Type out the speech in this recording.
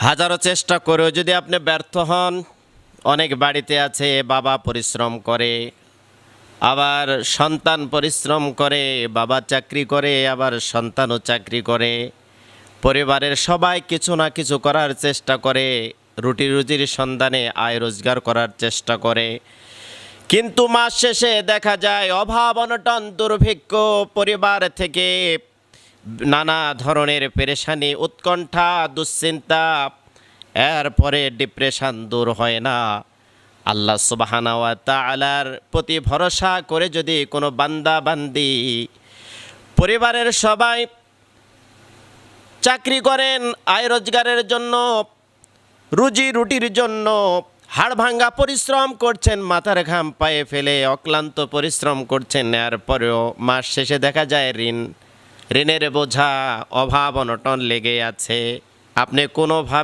হাজারো চেষ্টা করেও যদি আপনি ব্যর্থ হন, অনেক বাড়িতে আছে বাবা পরিশ্রম করে, আবার সন্তান পরিশ্রম করে, বাবা চাকরি করে, আবার সন্তানও চাকরি করে, পরিবারের সবাই কিছু না কিছু করার চেষ্টা করে, রুটি রুজির সন্ধানে আয় রোজগার করার চেষ্টা করে, কিন্তু মাস শেষে দেখা যায় অভাব অনটন দুর্ভিক্ষ, পরিবার থেকে নানা ধরনের পেরেশানি, উৎকণ্ঠা, দুশ্চিন্তা, এরপরে ডিপ্রেশন দূর হয় না। আল্লাহ সুবহানাহু ওয়া তাআলার প্রতি ভরসা করে যদি কোনো বান্দা বান্দি পরিবারের সবাই চাকরি করেন আয় রোজগারের জন্য, রুজি রুটির জন্য হাড় ভাঙ্গা পরিশ্রম করছেন, মাথার ঘাম পায়ে ফেলে অক্লান্ত পরিশ্রম করছেন, এরপরেও মাস শেষে দেখা যায় ঋণের বোঝা, অভাব অনটন লেগে আছে, আপনি কোনোভাবে